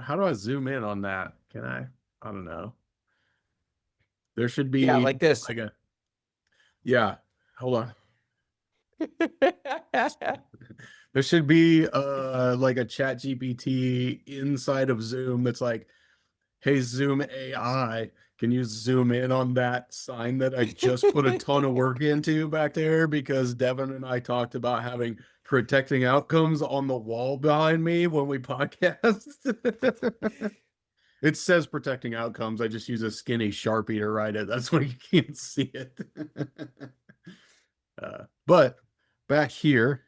How do I zoom in on that? Can I? I don't know. There should Yeah, be like this. like a yeah. Hold on. There should be like a chat GPT inside of Zoom that's like, hey Zoom AI, can you zoom in on that sign that I just put a ton of work into back there because Devon and I talked about having protecting outcomes on the wall behind me when we podcast. It says protecting outcomes. I just use a skinny Sharpie to write it. That's why you can't see it. But back here,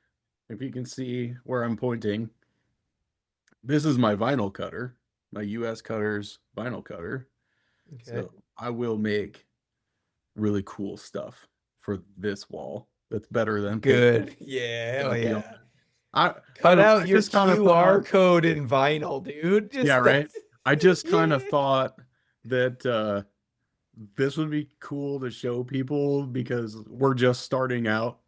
if you can see where I'm pointing, this is my vinyl cutter, my US Cutters vinyl cutter. Okay. So I will make really cool stuff for this wall that's better than paper. Good. Yeah, hell Gotta be honest. yeah. I Cut don't know. out I your just kind of thought, QR code in vinyl, dude. yeah, Just right. that's I just kind of yeah. thought that this would be cool to show people because we're just starting out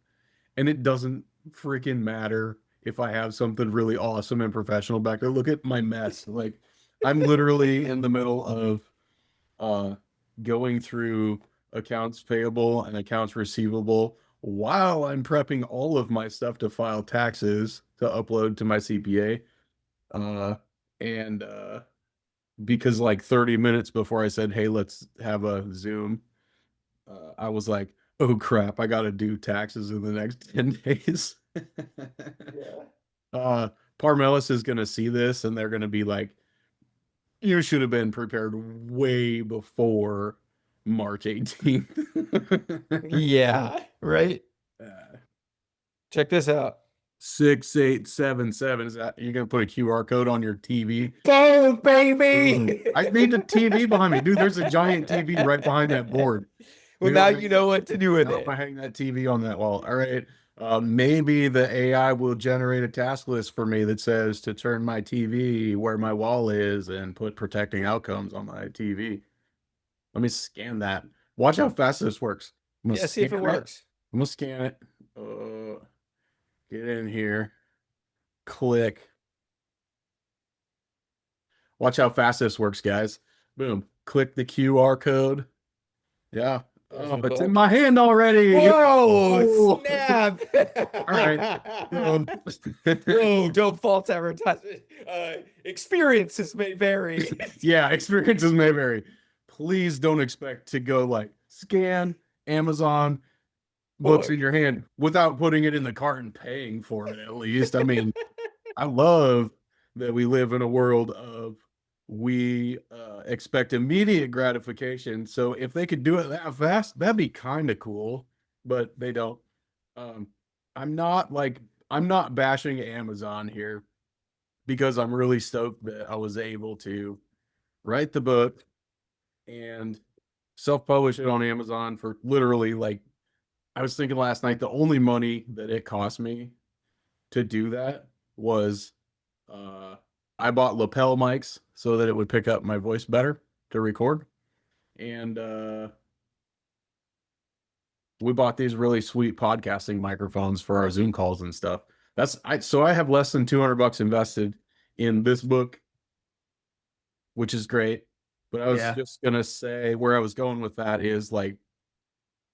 and it doesn't freaking matter if I have something really awesome and professional back there. Look at my mess. Like I'm literally in the middle of uh going through accounts payable and accounts receivable while I'm prepping all of my stuff to file taxes to upload to my CPA. Uh and because like 30 minutes before I said, "Hey, let's have a Zoom," I was like, "Oh crap, I got to do taxes in the next 10 days." Yeah. uh Parmelis is going to see this and they're going to be like, you should have been prepared way before March 18th. Yeah, right. uh, Check this out. 6877. Is that you're gonna put a QR code on your TV? Boom, Ooh, baby. I need a TV behind me. Dude, there's a giant TV right behind that board. Well, now you know what to do with Now if I it. hang that TV on that wall. All right. Maybe the AI will generate a task list for me that says to turn my TV where my wall is and put protecting outcomes on my TV. Let me scan that. Watch how fast this works. I'm gonna Yeah, see if it scan it. works. I'm gonna scan it. Get in here. Click. Watch how fast this works, guys. Boom. Click the QR code. Yeah. There's Oh, my it's in book. my hand already. Whoa, Oh. snap. All right. Um, Whoa, don't false advertisement. Experiences may vary. yeah, experiences may vary. Please don't expect to go like scan Amazon books in Book. your hand without putting it in the cart and paying for it at least. I mean, I love that we live in a world of we expect immediate gratification. So if they could do it that fast, that'd be kind of cool, but they don't. Um, I'm not like I'm not bashing Amazon here because I'm really stoked that I was able to write the book and self-publish it on Amazon for literally like I was thinking last night the only money that it cost me to do that was uh, I bought lapel mics so that it would pick up my voice better to record. And we bought these really sweet podcasting microphones for our Zoom calls and stuff. So I have less than 200 bucks invested in this book, which is great. But I was Yeah. just gonna say where I was going with that is like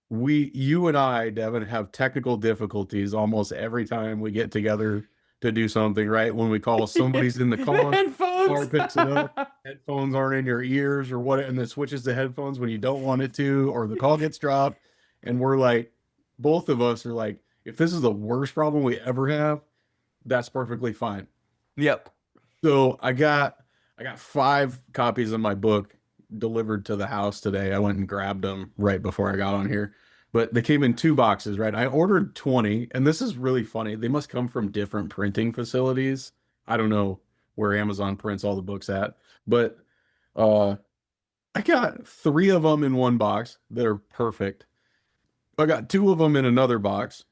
you and I, Devin, have technical difficulties almost every time we get together to do something, right? When we call somebody's in the The car, headphones. car picks it up, headphones aren't in your ears or what, and it switches to headphones when you don't want it to, or the call gets dropped. And we're like, both of us are like, if this is the worst problem we ever have, that's perfectly fine. Yep. So I got 5 copies of my book delivered to the house today. I went and grabbed them right before I got on here. But they came in 2 boxes, right? I ordered 20, and this is really funny. They must come from different printing facilities. I don't know where Amazon prints all the books at, but uh I got 3 of them in one box that are perfect. I got 2 of them in another box.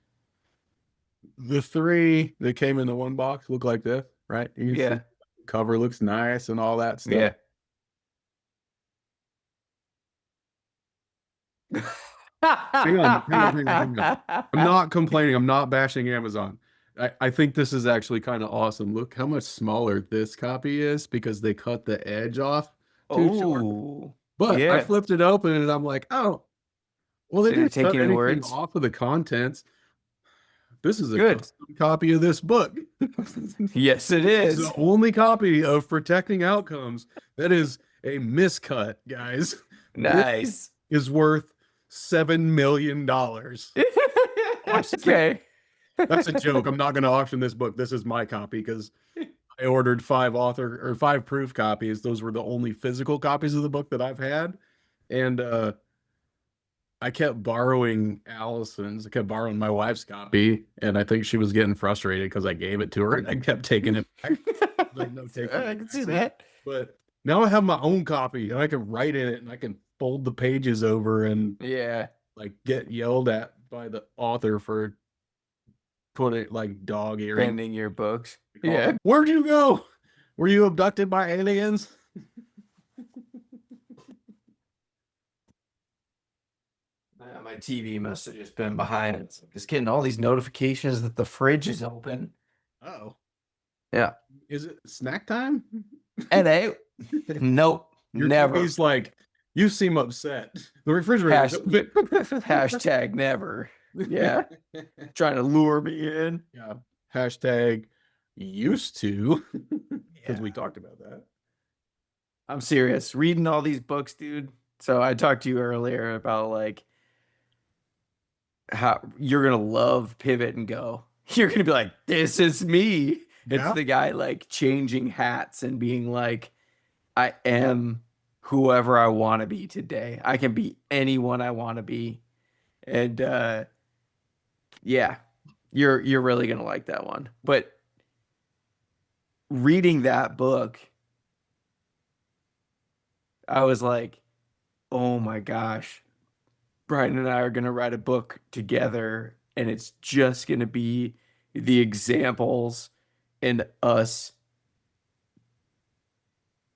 The 3 that came in the one box look like this, right? You can see Yeah. cover looks nice and all that stuff. Yeah. Hang on. I'm not complaining. I'm not bashing Amazon. I think this is actually kind of awesome. Look how much smaller this copy is because they cut the edge off too short. Oh, But I yeah. flipped it open and I'm like, oh, well, they Did it didn't take cut any anything words? off of the contents. This is a Good. custom copy of this book. Yes, it It's the is. only copy of Protecting Outcomes that is a miscut, guys. This Nice. is worth $7 million. Okay. That's a joke. I'm not going to auction this book. This is my copy because I ordered 5 proof copies. Those were the only physical copies of the book that I've had. And I kept borrowing Allison's. I kept borrowing my wife's copy, and I think she was getting frustrated because I gave it to her and I kept taking it back. Like, no, take I it can back. see that. But now I have my own copy and I can write in it and I can fold the pages over and Yeah. like get yelled at by the author for putting like dog earring. Bending your books. Yeah. Where'd you go? Were you abducted by aliens? My TV must have just been behind it. Just getting all these notifications that the fridge is open. Oh, Yeah. is it snack time? And nope, Your never. TV's like, you seem upset. The refrigerator's open. Hashtag never. Yeah. Trying to lure me in. Yeah. Hashtag used to. Because Yeah. we talked about that. I'm serious. Reading all these books, dude. So I talked to you earlier about like how you're gonna love Pivot and Go. You're gonna be like, this is me. It's Yeah. the guy like changing hats and being like, I am whoever I want to be today. I can be anyone I want to be. And yeah, you're really gonna like that one. But reading that book, I was like, oh my gosh, Brian and I are gonna write a book together, and it's just gonna be the examples and us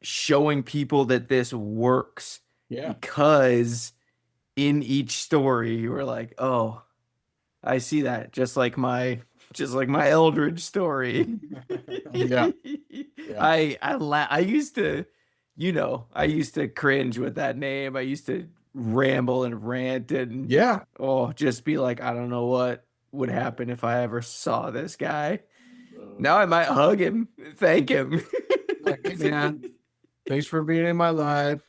showing people that this works. Yeah. Because in each story you were like, oh, I see that, just like my Eldridge story. Yeah. I used to, I used to cringe with that name. I used to ramble and rant and Yeah. just be like, I don't know what would happen if I ever saw this guy. Now I might hug him, thank him. Like, hey, man, thanks for being in my life.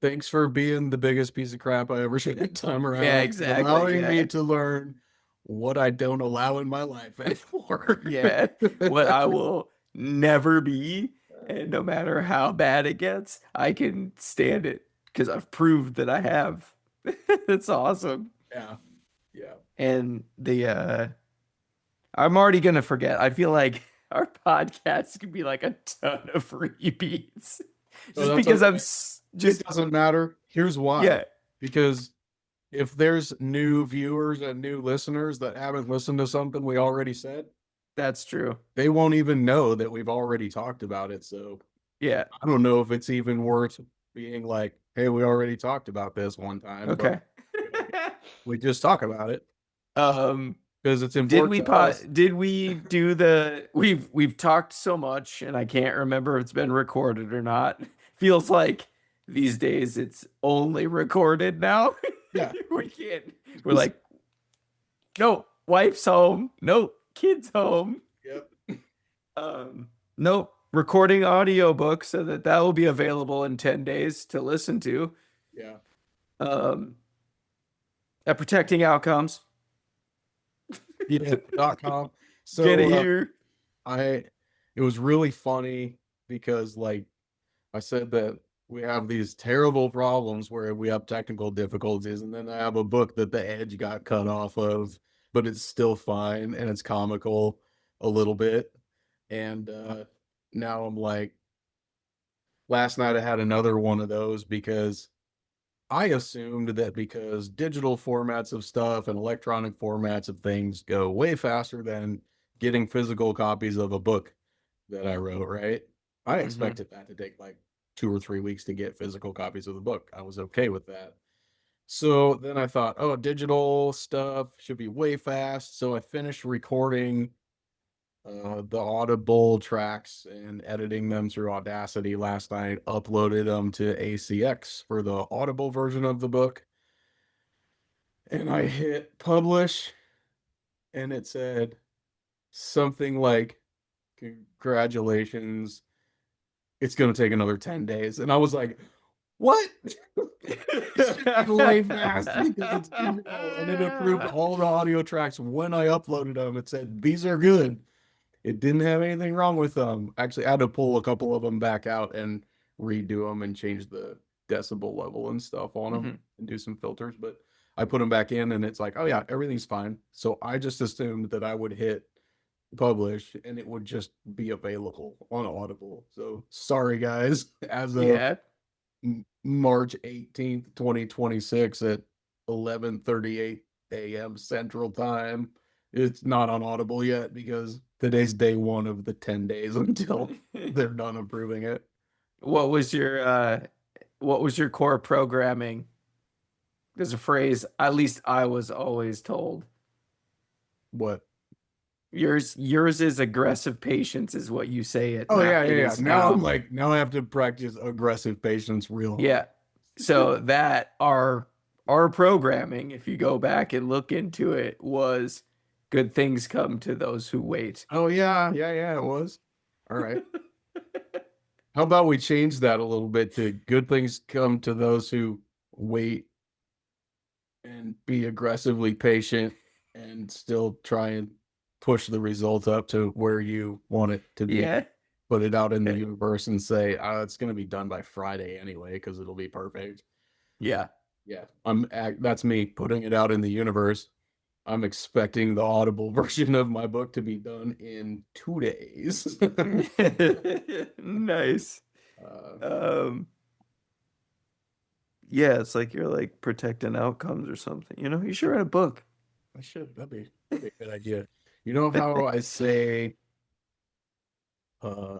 Thanks for being the biggest piece of crap I ever spent time around. Yeah, exactly. Allowing me to learn what I don't allow in my life anymore. Yeah, what I will never be, and no matter how bad it gets, I can stand it because I've proved that I have. It's awesome. Yeah. Yeah. And I'm already gonna forget. I feel like our podcast could be like a ton of repeats, just because I'm just It doesn't matter. Here's why. yeah. Because if there's new viewers and new listeners that haven't listened to something we already said, That's true. they won't even know that we've already talked about it. So Yeah. I don't know if it's even worth being like, hey, we already talked about this one time. Okay. We just talk about it Um. because it's important. Did we do the we've talked so much and I can't remember if it's been recorded or not. Feels like these days it's only recorded now. Yeah. We can't. We're like, no, wife's home. No, kids home. Yep. No, recording audiobook so that will be available in 10 days to listen to. Yeah. At Protecting Outcomes. Yeah.com. So Get it here. it was really funny because like I said that we have these terrible problems where we have technical difficulties, and then I have a book that the edge got cut off of, but it's still fine and it's comical a little bit. And now I'm like, last night I had another one of those because I assumed that because digital formats of stuff and electronic formats of things go way faster than getting physical copies of a book that I wrote, right? I expected that to take like 2 or 3 weeks to get physical copies of the book. I was okay with that. So then I thought, oh, digital stuff should be way fast. So I finished recording the Audible tracks and editing them through Audacity last night, uploaded them to ACX for the Audible version of the book. And I hit publish, and it said something like, congratulations, it's going to take another 10 days. And I was like, what? It should be way fast because it's digital. And it approved all the audio tracks when I uploaded them. It said, these are good. It didn't have anything wrong with them. Actually, I had to pull a couple of them back out and redo them and change the decibel level and stuff on them Mhm. and do some filters. But I put them back in and it's like, oh yeah, everything's fine. So I just assumed that I would hit publish and it would just be available on Audible. So sorry guys, as of Yeah. March 18th, 2026 at 11:38 a.m. Central Time. It's not on Audible yet because today's day one of the 10 days until they're done approving it. What was your core programming? There's a phrase, at least I was always told. What? Yours is aggressive patience is what you say it. Oh Now yeah, it yeah, yeah. is Now I'm now. like, now I have to practice aggressive patience real hard. Yeah. So that our programming, if you go back and look into it, was good things come to those who wait. Oh yeah, yeah, yeah, it was. All right. How about we change that a little bit to good things come to those who wait and be aggressively patient and still try and push the result up to where you want it to be. Yeah. Put it out in the universe and say, oh, it's going to be done by Friday anyway because it'll be perfect. Yeah. Yeah, that's me putting it out in the universe. I'm expecting the Audible version of my book to be done in 2 days. Nice. uh, Um, yeah, it's like you're like protecting outcomes or something. You should write a book. I should. That'd be a good idea. You know how I say uh,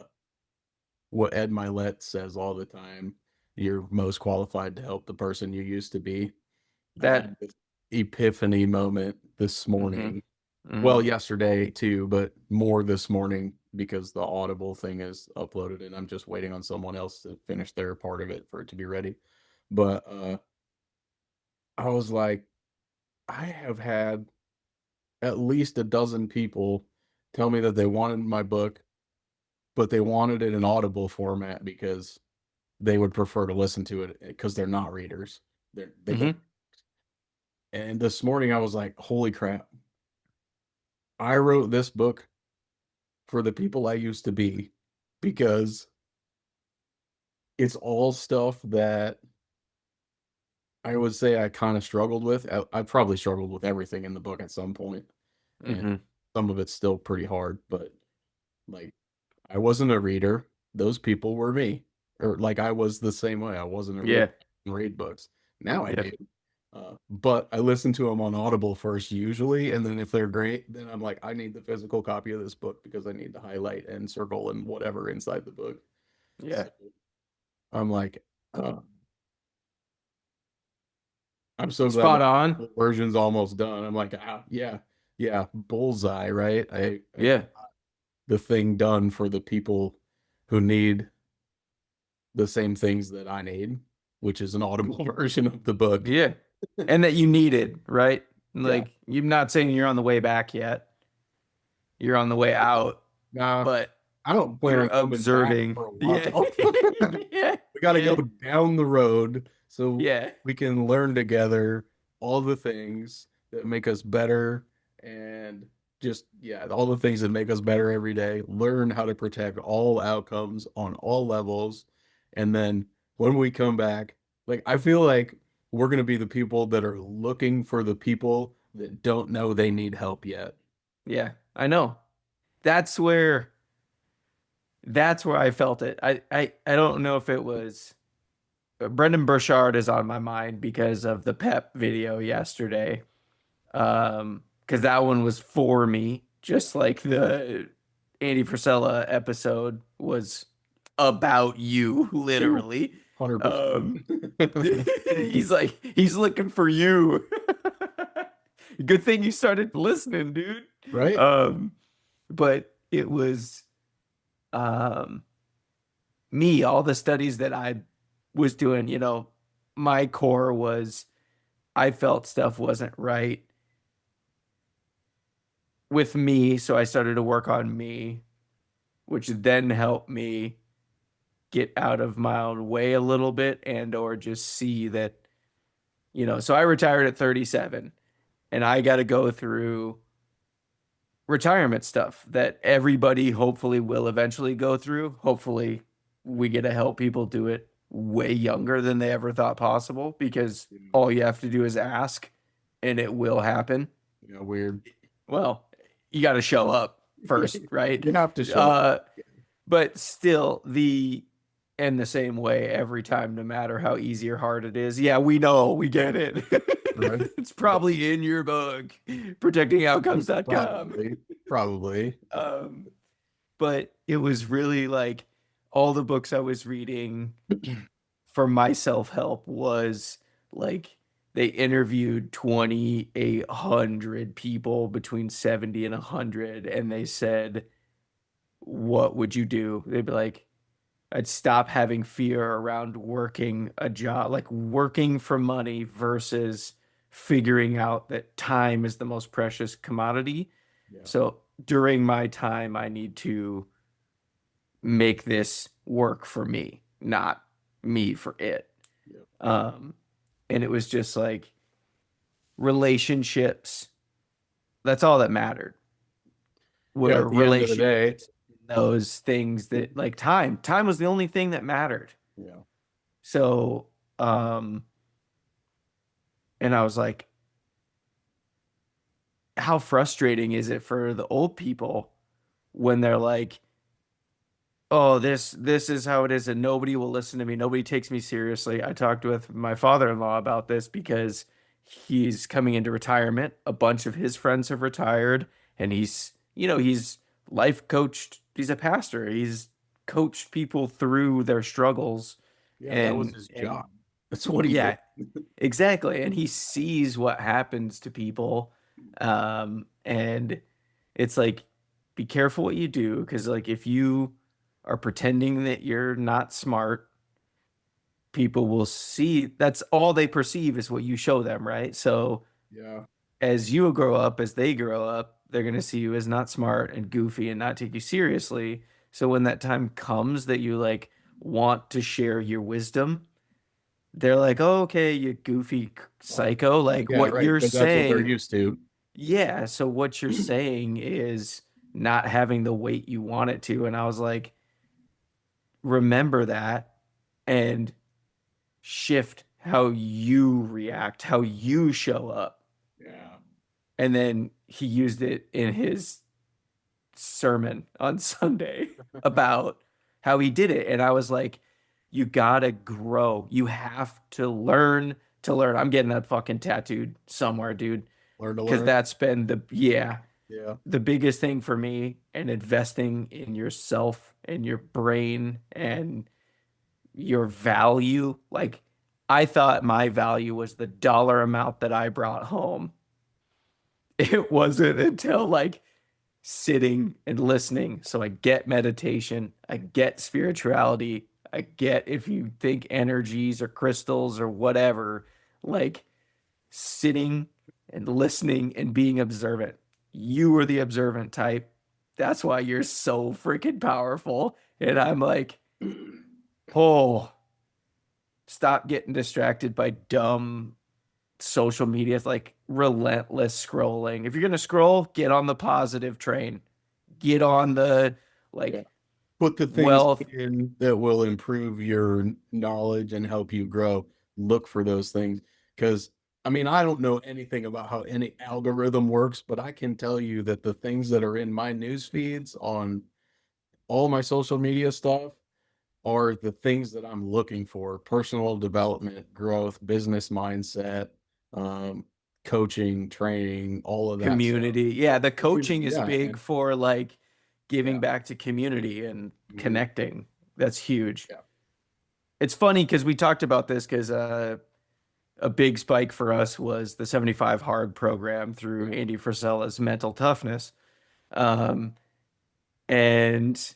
what Ed Milet says all the time? You're most qualified to help the person you used to be. I had That this epiphany moment this mm-hmm. morning. Well, Mm. yesterday too, but more this morning because the Audible thing is uploaded and I'm just waiting on someone else to finish their part of it for it to be ready. But I was like, I have had at least a dozen people tell me that they wanted my book, but they wanted it in Audible format because they would prefer to listen to it because they're not readers. They don't. Mm-hmm. And this morning I was like, holy crap. I wrote this book for the people I used to be because it's all stuff that I would say I kind of struggled with. I probably struggled with everything in the book at some point, and Mm-hmm. some of it's still pretty hard, but like I wasn't a reader. Those people were me. Or like I was the same way. I wasn't a reader. Yeah. I didn't read books. Now I Yeah. do. But I listen to them on Audible first usually, and then if they're great, then I'm like, I need the physical copy of this book because I need to highlight and circle and whatever inside the book. Yeah. So I'm like, uh, I'm so glad Spot my on. version's almost done. I'm like, yeah, yeah, bullseye, right? I Yeah. the thing done for the people who need the same things that I need, which is an audible version of the book. Yeah. And that you needed, right? Yeah. Like you're not saying you're on the way back yet. You're on the way out, Nah, but I don't plan you're on coming back observing. for a Yeah. while. Yeah. We got to go Yeah. down the road so Yeah. we can learn together all the things that make us better and just, yeah, all the things that make us better every day. Learn how to protect all outcomes on all levels. And then when we come back, like, I feel like we're going to be the people that are looking for the people that don't know they need help yet. Yeah. I know. That's where that's where I felt it. I don't know if it was Brendan Burchard is on my mind because of the Pep video yesterday. Because that one was for me, just like the Andy Frisella episode was about you, Two literally. Um, 100%. he's looking for you. Good thing you started listening, dude. Right? Um, but it was um me, all the studies that I was doing, my core was I felt stuff wasn't right with me, so I started to work on me, which then helped me get out of my own way a little bit and or just see that, so I retired at 37 and I got to go through retirement stuff that everybody hopefully will eventually go through. Hopefully, we get to help people do it way younger than they ever thought possible because all you have to do is ask and it will happen. Yeah, weird. Well, you got to show up first, right? You have to show up. Uh, but still, in the same way, every time, no matter how easy or hard it is, yeah, we know, we get it. Right? It's probably in your book, protectingoutcomes.com. Probably. Probably. Um, but it was really like all the books I was reading for my self-help was like they interviewed 2,800 people between 70 and 100 and they said, what would you do? They'd be like, I'd stop having fear around working a job, like working for money versus figuring out that time is the most precious commodity. Yeah. So during my time, I need to make this work for me, not me for it. Yeah. Um, and it was just like relationships. That's all that mattered. Yeah, Were at the end of the day. relationships, those things that like time. Time was the only thing that mattered. Yeah. So, and I was like, how frustrating is it for the old people when they're like, oh, this is how it is, and nobody will listen to me. Nobody takes me seriously. I talked with my father-in-law about this because he's coming into retirement. A bunch of his friends have retired, and he's life coached. He's a pastor. He's coached people through their struggles, Yeah, that was his and job. That's what he did. yeah, exactly. And he sees what happens to people. And it's like, be careful what you do, because like if you are pretending that you're not smart, people will see that's all they perceive is what you show them, right? So Yeah. as you grow up, as they grow up, they're gonna see you as not smart and goofy and not take you seriously. So when that time comes that you like want to share your wisdom, they're like, oh, okay, you goofy psycho. Like Yeah, what right. you're Because that's what they're saying, used to. yeah. So what you're saying is not having the weight you want it to. And I was like, remember that and shift how you react, how you show up. Yeah. And then he used it in his sermon on Sunday about how he did it. And I was like, you gotta grow. You have to learn to learn. I'm getting that fucking tattooed somewhere, dude. Learn to Because learn. that's been Yeah. the biggest thing for me and investing in yourself and your brain and your value. Like I thought my value was the dollar amount that I brought home. It wasn't until like sitting and listening. So I get meditation, I get spirituality, I get if you think energies or crystals or whatever, like sitting and listening and being observant. You are the observant type. That's why you're so freaking powerful. And I'm like, oh, stop getting distracted by dumb social media. It's like relentless scrolling. If you're gonna scroll, get on the positive train. Get on the Yeah. like Put the things wealth in that will improve your knowledge and help you grow. Look for those things. Because, I mean, I don't know anything about how any algorithm works, but I can tell you that the things that are in my news feeds on all my social media stuff are the things that I'm looking for: personal development, growth, business mindset, um, coaching, training, all of that stuff. community. Yeah, the coaching is Yeah. big And for like giving yeah. back to community and Mhm. connecting. That's huge. Yeah. It's funny because we talked about this because a big spike for us was the 75 hard program through Right. Andy Frisella's mental toughness. Um, and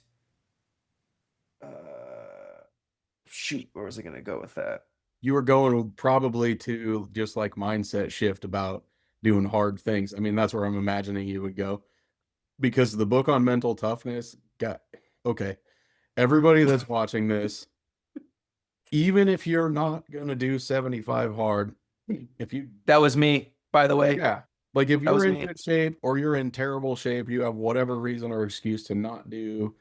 shoot, where was I going to go with that? You were going probably to just like mindset shift about doing hard things. I mean, that's where I'm imagining you would go because the book on mental toughness got okay. Everybody that's watching this, even if you're not going to do 75 hard, if you, That was me, by the way. yeah, like if That you're was in me. good shape or you're in terrible shape, you have whatever reason or excuse to not do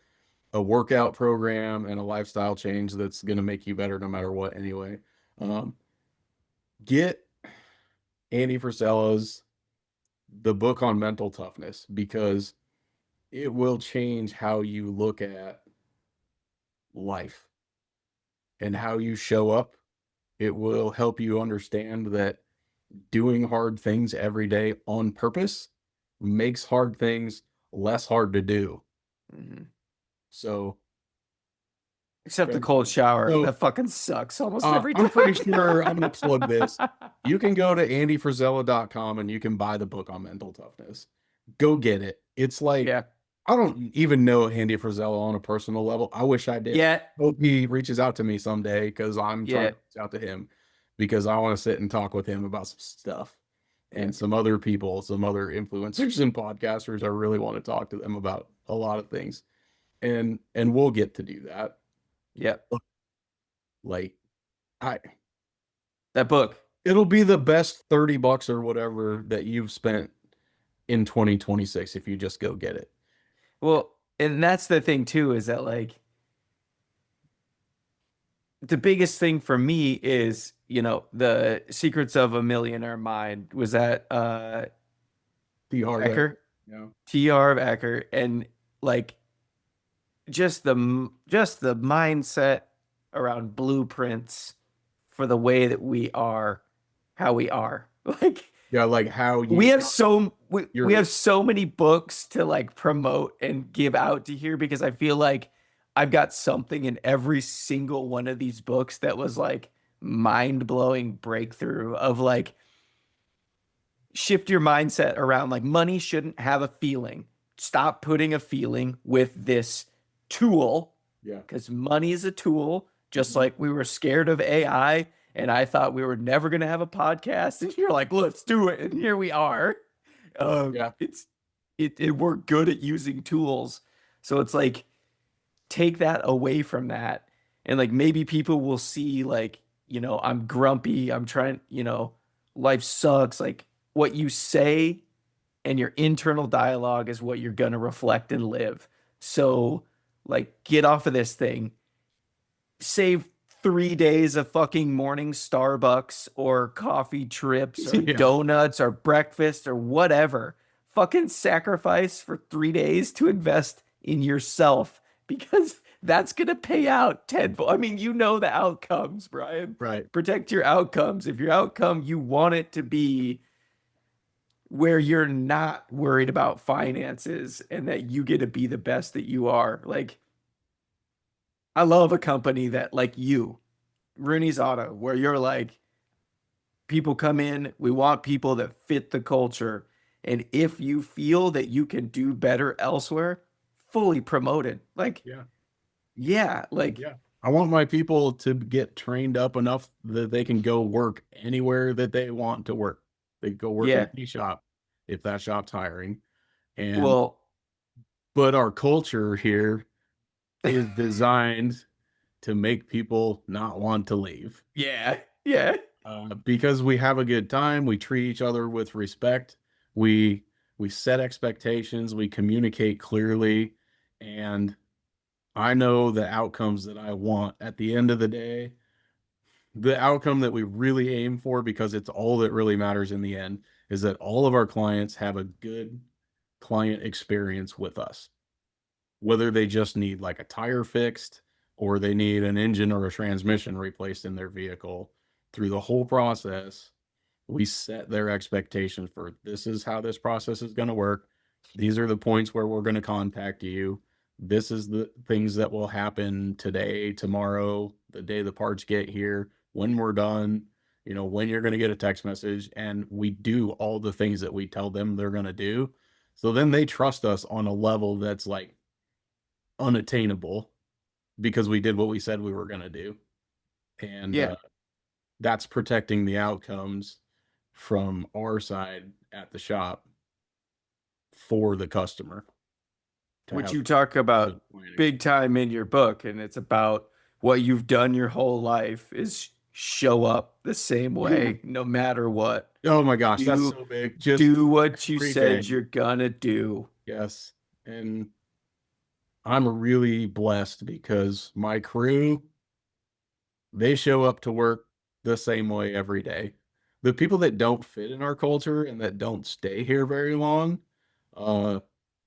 a workout program and a lifestyle change that's going to make you better no matter what anyway. Um, get Andy Frisella's the book on mental toughness because it will change how you look at life and how you show up. It will help you understand that doing hard things every day on purpose makes hard things less hard to do. Mhm. So, Except the cold shower. so That fucking sucks almost every I'm pretty time. sure I'm going to plug this. You can go to andyfrazella.com and you can buy the book on mental toughness. Go get it. It's like, Yeah. I don't even know Andy Frazella on a personal level. I wish I did. Yeah. Hope he reaches out to me someday because I'm trying Yeah. to reach out to him because I want to sit and talk with him about some stuff Yeah. and some other people, some other influencers and podcasters. I really want to talk to them about a lot of things. And we'll get to do that. Yeah. Like I That book. it'll be the best 30 bucks or whatever that you've spent in 2026 if you just go get it. Well, and that's the thing too, is that like the biggest thing for me is, the Secrets of a Millionaire Mind. Was that The hard way. Ecker? You know? TR of Ecker, and like just the mindset around blueprints for the way that we are, how we are. Like Yeah, like how we you have so we you're have so many books to like promote and give out to here because I feel like I've got something in every single one of these books that was like mind-blowing breakthrough of like shift your mindset around like money shouldn't have a feeling. Stop putting a feeling with this tool yeah. because money is a tool, just Mhm. like we were scared of AI and I thought we were never going to have a podcast. And you're like, let's do it. And here we are. Yeah. We're good at using tools. So it's like, take that away from that. And like, maybe people will see, like, I'm grumpy. I'm trying, life sucks. Like, what you say and your internal dialogue is what you're going to reflect and live. So, like, get off of this thing, save 3 days of fucking morning Starbucks or coffee trips or Yeah. donuts or breakfast or whatever. Fucking sacrifice for 3 days to invest in yourself because that's going to pay out tenfold. I mean, the outcomes, Brian. Right. Protect your outcomes. If your outcome, you want it to be where you're not worried about finances and that you get to be the best that you are. Like, I love a company that, like you, Rooney's Auto, where you're like, people come in, we want people that fit the culture. And if you feel that you can do better elsewhere, fully promoted. Like, Yeah. yeah, like, Yeah. I want my people to get trained up enough that they can go work anywhere that they want to work. They go work in yeah. any shop if that shop's hiring. And Well, but our culture here is designed to make people not want to leave. yeah, yeah, Because we have a good time, we treat each other with respect, we we set expectations, we communicate clearly, and I know the outcomes that I want at the end of the day. The outcome that we really aim for, because it's all that really matters in the end, is that all of our clients have a good client experience with us. Whether they just need like a tire fixed or they need an engine or a transmission replaced in their vehicle, through the whole process, we set their expectations for this is how this process is going to work. These are the points where we're going to contact you. This is the things that will happen today, tomorrow, the day the parts get here, when we're done, when you're going to get a text message, and we do all the things that we tell them they're going to do. So then they trust us on a level that's like unattainable because we did what we said we were going to do. And Yeah. that's protecting the outcomes from our side at the shop for the customer to Which have you talk good about planning. big time in your book, and it's about what you've done your whole life is show up the same way no matter what. Oh my gosh, that's Do so big. Just do what you every day. said you're gonna do. Yes. And I'm really blessed because my crew, they show up to work the same way every day. The people that don't fit in our culture and that don't stay here very long, uh,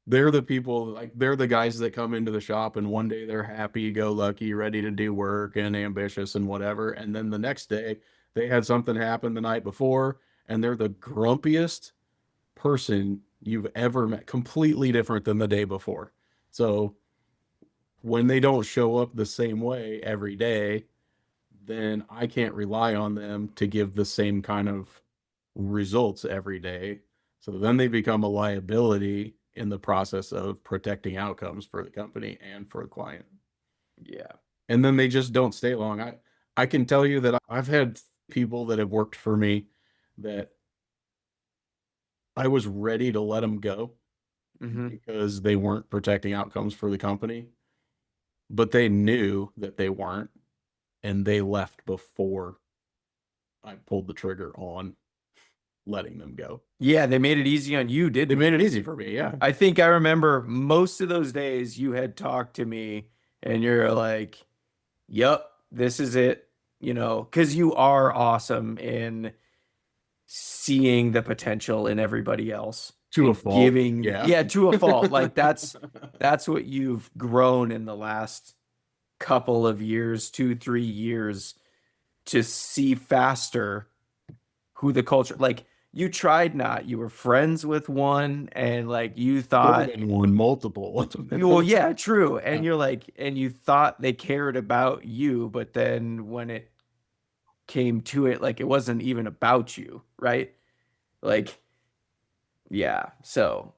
they're the people, like they're the guys that come into the shop and one day they're happy, go lucky, ready to do work and ambitious and whatever. And then the next day they had something happen the night before and they're the grumpiest person you've ever met, completely different than the day before. So when they don't show up the same way every day, then I can't rely on them to give the same kind of results every day. So then they become a liability in the process of protecting outcomes for the company and for the client. Yeah. And then they just don't stay long. I can tell you that I've had people that have worked for me that I was ready to let them go Mm-hmm. because they weren't protecting outcomes for the company, but they knew that they weren't and they left before I pulled the trigger on letting them go. Yeah, they made it easy on you, They didn't made it they? easy for me. Yeah. I think I remember most of those days you had talked to me and you're like, "Yep, this is it." Because you are awesome in seeing the potential in everybody else To a and fault. giving, Yeah. yeah, to a fault. Like that's what you've grown in the last couple of years, 2, 3 years, to see faster who the culture, like you tried not, you were friends with one and like you More thought, than one, multiple. well, yeah, true. Yeah. And you're like, and you thought they cared about you, but then when it came to it, like it wasn't even about you, right? Like, yeah. So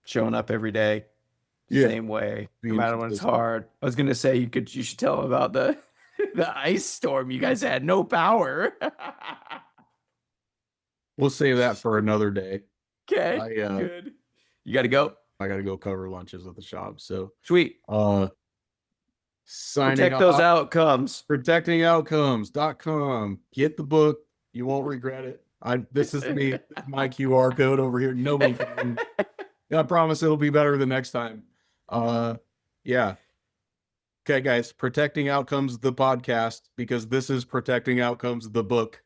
showing up every day, Yeah. same way, no Being matter when it's consistent. hard. I was gonna say you should tell them about the the ice storm. You guys had no power. We'll save that for another day. Okay, I good. You gotta go. I gotta go cover lunches at the shop. So Sweet. uh signing Protect those off. outcomes. Protectingoutcomes.com. Get the book. You won't regret it. This is me. This is my QR code over here. Nobody can. I promise it'll be better the next time. Yeah. Okay, guys. Protecting Outcomes the podcast because this is Protecting Outcomes the book.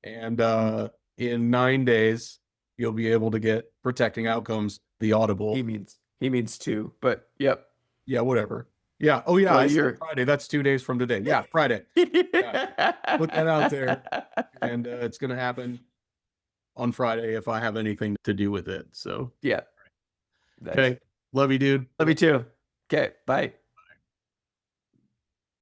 And in 9 days, you'll be able to get Protecting Outcomes the He Audible. means he means two, but yep. Yeah, whatever. Yeah. Oh yeah, Well, I said you're Friday. That's 2 days from today. Yeah, Friday. Yeah. Put that out there. And it's going to happen on Friday if I have anything to do with it. So, yeah. Nice. okay. Love you, dude. Love you too. Okay, bye.